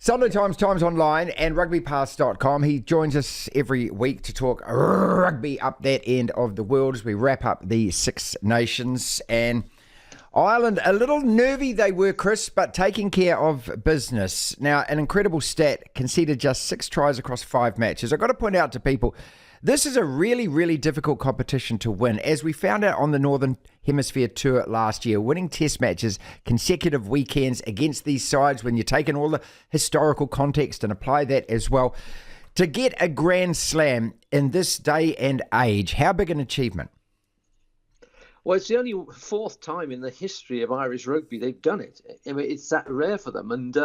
Sunday Times Online and rugbypass.com. He joins us every week to talk rugby up that end of the world as we wrap up the Six Nations. And Ireland, a little nervy they were, Chris, but taking care of business. Now, an incredible stat, conceded just 6 tries across 5 matches. I've got to point out to people, this is a really, really difficult competition to win. As we found out on the Northern Hemisphere tour last year, winning test matches, consecutive weekends against these sides, when you take in all the historical context and apply that as well, to get a Grand Slam in this day and age, how big an achievement? Well, it's the only 4th time in the history of Irish rugby they've done it. I mean, it's that rare for them. And,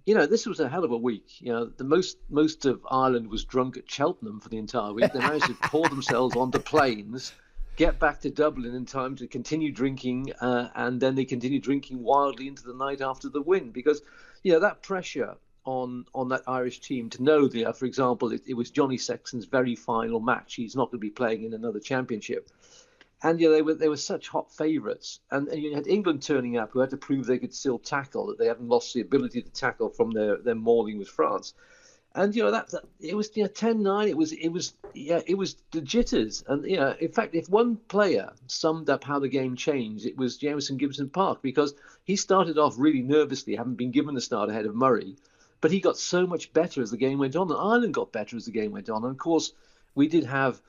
this was a hell of a week. The most of Ireland was drunk at Cheltenham for the entire week. They managed to pour themselves onto planes, get back to Dublin in time to continue drinking, and then they continued drinking wildly into the night after the win. Because, that pressure on that Irish team to know that, for example, it was Johnny Sexton's very final match. He's not going to be playing in another championship. And they were such hot favourites, and you had England turning up, who had to prove they could still tackle, that they hadn't lost the ability to tackle from their mauling with France. And that it was 10-9. It was the jitters. And in fact, if one player summed up how the game changed, it was Jamison Gibson-Park, because he started off really nervously, having been given the start ahead of Murray, but he got so much better as the game went on, and Ireland got better as the game went on. And of course, we did have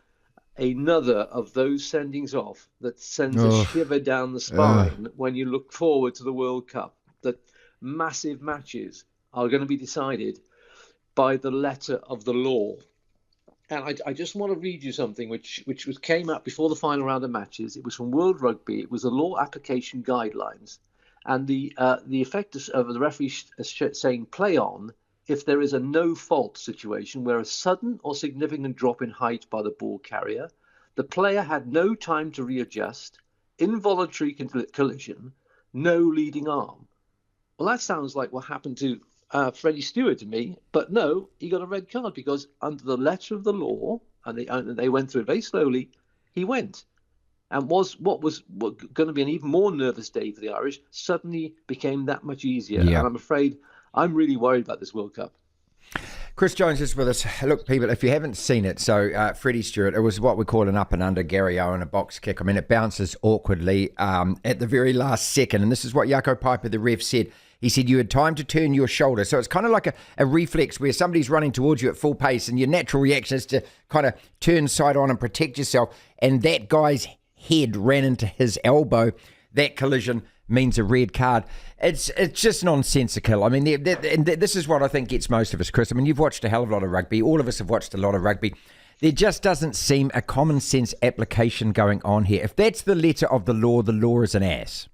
another of those sendings off that sends a shiver down the spine when you look forward to the World Cup, that massive matches are going to be decided by the letter of the law. And I just want to read you something which came out before the final round of matches. It was from World Rugby. It was the law application guidelines. And the effect of the referee saying play on if there is a no-fault situation where a sudden or significant drop in height by the ball carrier, the player had no time to readjust, involuntary collision, no leading arm. Well, that sounds like what happened to Freddie Stewart to me, but no, he got a red card because under the letter of the law, and they went through it very slowly, he went. And what was going to be an even more nervous day for the Irish suddenly became that much easier. Yeah. And I'm afraid I'm really worried about this World Cup. Chris Jones is with us. Look, people, if you haven't seen it, so Freddie Stewart, it was what we call an up and under Gary Owen, a box kick. I mean, it bounces awkwardly at the very last second. And this is what Jaco Piper, the ref, said. He said you had time to turn your shoulder. So it's kind of like a reflex where somebody's running towards you at full pace and your natural reaction is to kind of turn side on and protect yourself. And that guy's head ran into his elbow. That collision means a red card. It's just nonsensical. I mean, this is what I think gets most of us, Chris. I mean, you've watched a hell of a lot of rugby. All of us have watched a lot of rugby. There just doesn't seem a common sense application going on here. If that's the letter of the law is an ass.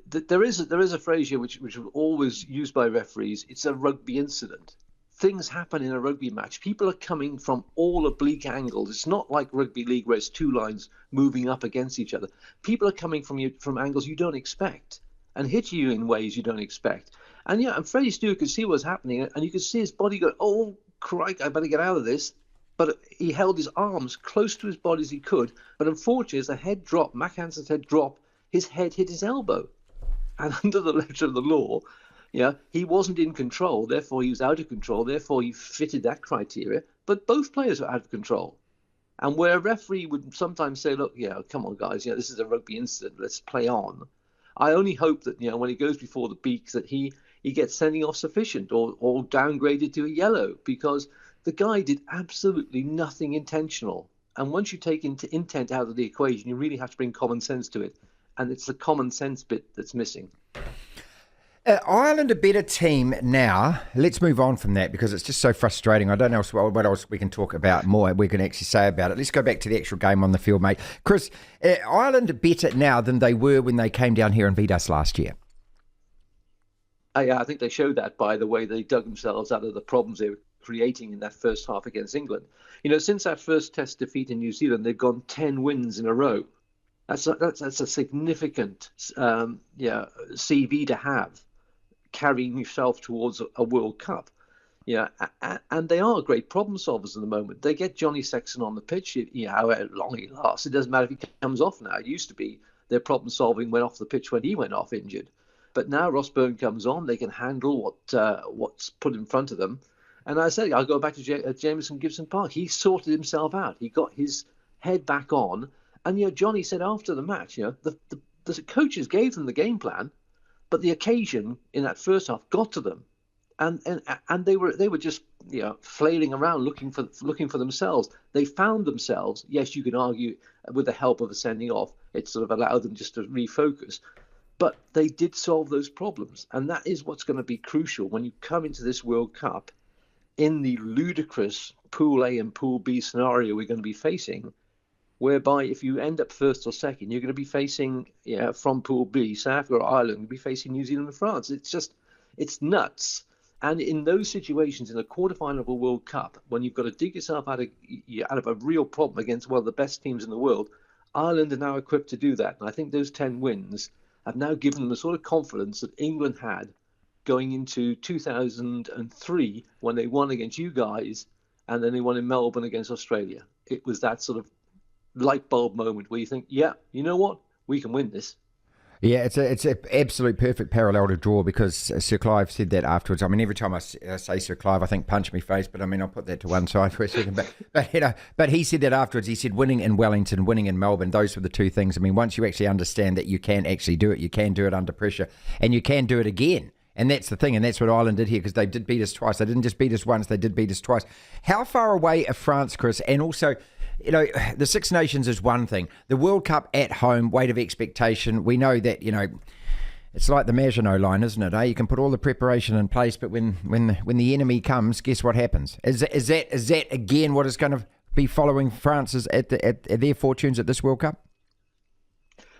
There is a phrase here which is always used by referees. It's a rugby incident. Things happen in a rugby match. People are coming from all oblique angles. It's not like rugby league where it's 2 lines moving up against each other. People are coming from angles you don't expect and hit you in ways you don't expect. And Freddie Stewart could see what was happening, and you could see his body go, oh, crike, I better get out of this. But he held his arms close to his body as he could. But unfortunately, as the head dropped, Mac Hansen's head dropped, his head hit his elbow. And under the letter of the law, he wasn't in control, therefore he was out of control, therefore he fitted that criteria, but both players were out of control. And where a referee would sometimes say, look, come on, guys, this is a rugby incident, let's play on. I only hope that, when he goes before the beaks, that he gets sending off sufficient or downgraded to a yellow, because the guy did absolutely nothing intentional. And once you take intent out of the equation, you really have to bring common sense to it. And it's the common sense bit that's missing. Ireland a better team now. Let's move on from that because it's just so frustrating. I don't know what else we can talk about more. We can actually say about it. Let's go back to the actual game on the field, mate. Chris, Ireland better now than they were when they came down here and beat us last year. I think they showed that by the way they dug themselves out of the problems they were creating in that first half against England. Since that first test defeat in New Zealand, they've gone 10 wins in a row. That's a significant CV to have, carrying yourself towards a World Cup. And they are great problem solvers at the moment. They get Johnny Sexton on the pitch, however long he lasts. It doesn't matter if he comes off now. It used to be their problem solving went off the pitch when he went off injured. But now Ross Byrne comes on, they can handle what's put in front of them. And I say, I'll go back to Jameson Gibson Park. He sorted himself out. He got his head back on. And, Johnny said after the match, the coaches gave them the game plan, but the occasion in that first half got to them. And they were just flailing around looking for themselves. They found themselves. Yes, you can argue with the help of a sending off, it sort of allowed them just to refocus. But they did solve those problems, and that is what's going to be crucial when you come into this World Cup in the ludicrous Pool A and Pool B scenario we're going to be facing, whereby if you end up first or second, you're going to be facing from Pool B, South Africa or Ireland, you'll be facing New Zealand and France. It's nuts. And in those situations, in a quarterfinal of a World Cup, when you've got to dig yourself out of a real problem against one of the best teams in the world, Ireland are now equipped to do that. And I think those 10 wins have now given them the sort of confidence that England had going into 2003 when they won against you guys, and then they won in Melbourne against Australia. It was that sort of light bulb moment where you think, yeah, you know what? We can win this. Yeah, it's an absolute perfect parallel to draw, because Sir Clive said that afterwards. I mean, every time I say Sir Clive, I think punch me face, but I mean, I'll put that to one side for a second. But he said that afterwards. He said winning in Wellington, winning in Melbourne, those were the two things. I mean, once you actually understand that you can actually do it, you can do it under pressure, and you can do it again. And that's the thing, and that's what Ireland did here, because they did beat us twice. They didn't just beat us once, they did beat us twice. How far away are France, Chris? And also, the Six Nations is one thing. The World Cup at home, weight of expectation. We know that, it's like the Maginot Line, isn't it? You can put all the preparation in place, but when the enemy comes, guess what happens? Is that again what is going to be following France's at their fortunes at this World Cup?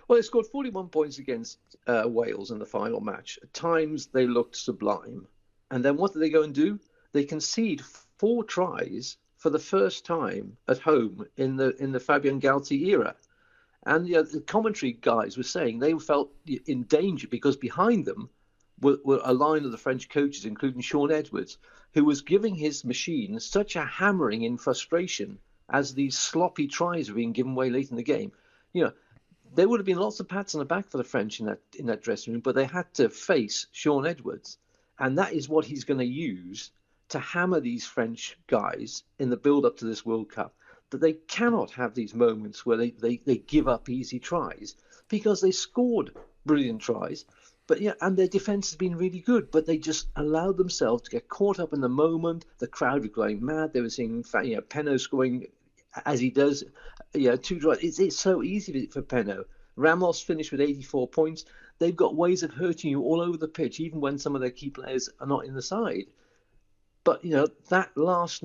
Well, they scored 41 points against Wales in the final match. At times, they looked sublime. And then what did they go and do? They concede 4 tries for the first time at home in the Fabien Galtier era. And the commentary guys were saying they felt in danger because behind them were a line of the French coaches, including Sean Edwards, who was giving his machine such a hammering in frustration as these sloppy tries were being given away late in the game. There would have been lots of pats on the back for the French in that dressing room, but they had to face Sean Edwards. And that is what he's going to use to hammer these French guys in the build-up to this World Cup, that they cannot have these moments where they give up easy tries, because they scored brilliant tries, but and their defence has been really good, but they just allowed themselves to get caught up in the moment. The crowd were going mad. They were seeing Penaud scoring as he does, 2 tries. It's so easy for Penaud. Ramos finished with 84 points. They've got ways of hurting you all over the pitch, even when some of their key players are not in the side. But, that last,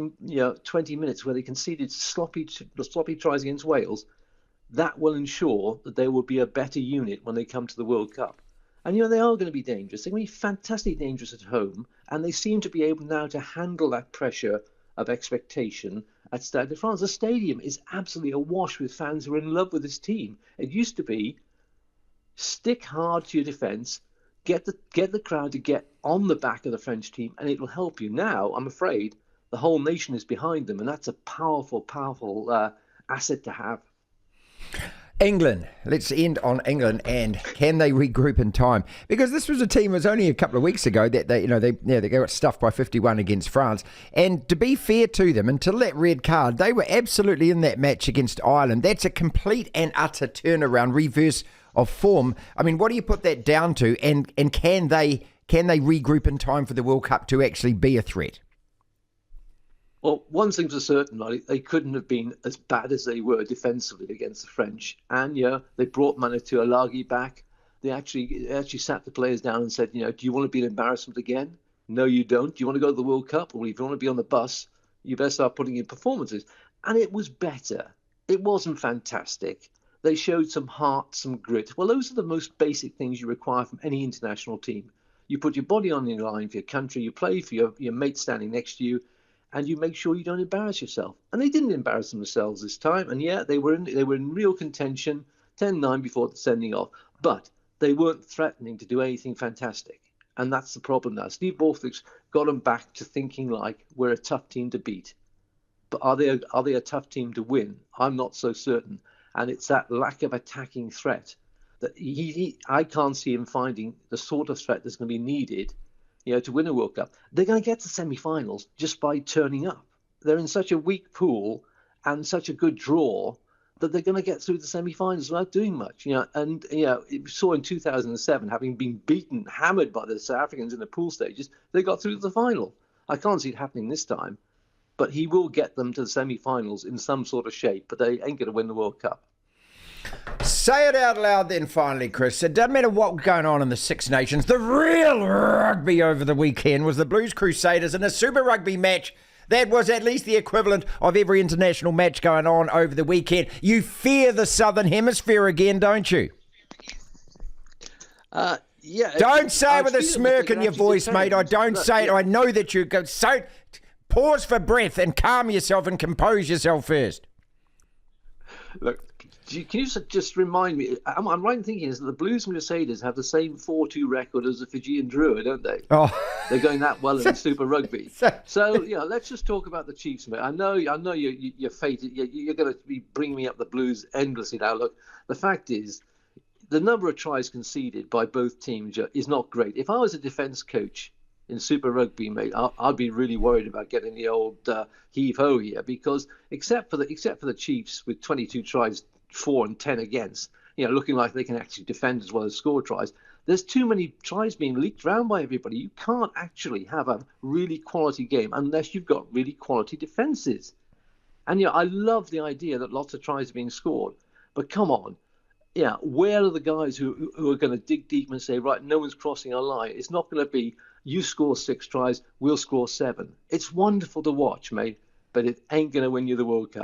20 minutes where they conceded sloppy tries against Wales, that will ensure that they will be a better unit when they come to the World Cup. And, they are going to be dangerous. They're going to be fantastically dangerous at home. And they seem to be able now to handle that pressure of expectation at Stade de France. The stadium is absolutely awash with fans who are in love with this team. It used to be stick hard to your defence, get the crowd to get on the back of the French team, and it will help you. Now, I'm afraid the whole nation is behind them, and that's a powerful, powerful asset to have. England. Let's end on England, and can they regroup in time? Because this was a team, it was only a couple of weeks ago that they got stuffed by 51 against France. And to be fair to them, until that red card, they were absolutely in that match against Ireland. That's a complete and utter turnaround, reverse of form. I mean, what do you put that down to? And can they regroup in time for the World Cup to actually be a threat? Well, one thing's for certain, they couldn't have been as bad as they were defensively against the French. And they brought Manitou Alagi back. They actually sat the players down and said, do you want to be an embarrassment again? No, you don't. Do you want to go to the World Cup? Or if you want to be on the bus, you better start putting in performances. And it was better. It wasn't fantastic. They showed some heart, some grit. Well, those are the most basic things you require from any international team. You put your body on the line for your country, you play for your mate standing next to you, and you make sure you don't embarrass yourself. And they didn't embarrass themselves this time. And they were in real contention, 10-9 before the sending off. But they weren't threatening to do anything fantastic. And that's the problem now. Steve Borthwick's got them back to thinking like we're a tough team to beat. But are they a tough team to win? I'm not so certain. And it's that lack of attacking threat that I can't see him finding the sort of threat that's going to be needed, to win a World Cup. They're going to get to semi-finals just by turning up. They're in such a weak pool and such a good draw that they're going to get through the semi-finals without doing much. And we saw in 2007, having been beaten, hammered by the South Africans in the pool stages, they got through to the final. I can't see it happening this time, but he will get them to the semi-finals in some sort of shape, but they ain't going to win the World Cup. Say it out loud then finally, Chris. It doesn't matter what was going on in the Six Nations. The real rugby over the weekend was the Blues Crusaders in a Super Rugby match that was at least the equivalent of every international match going on over the weekend. You fear the Southern Hemisphere again, don't you? Yeah. Don't say it with a smirk in your voice, mate. I don't say it. I know that you go. So pause for breath and calm yourself and compose yourself first. Look, can you just remind me? I'm right in thinking is that the Blues and Crusaders have the same 4-2 record as the Fijian Drua, don't they? Oh, they're going that well in Super Rugby. So let's just talk about the Chiefs, mate. I know you're fated. You're going to be bringing me up the Blues endlessly now. Look, the fact is, the number of tries conceded by both teams is not great. If I was a defence coach in Super Rugby, mate, I'd be really worried about getting the old heave-ho here, because except for the Chiefs with 22 tries, 4 and 10 against, looking like they can actually defend as well as score tries, there's too many tries being leaked around by everybody. You can't actually have a really quality game unless you've got really quality defences. And I love the idea that lots of tries are being scored, but come on. Yeah, where are the guys who are going to dig deep and say, right, no one's crossing our line? It's not going to be, you score 6 tries, we'll score 7. It's wonderful to watch, mate, but it ain't going to win you the World Cup.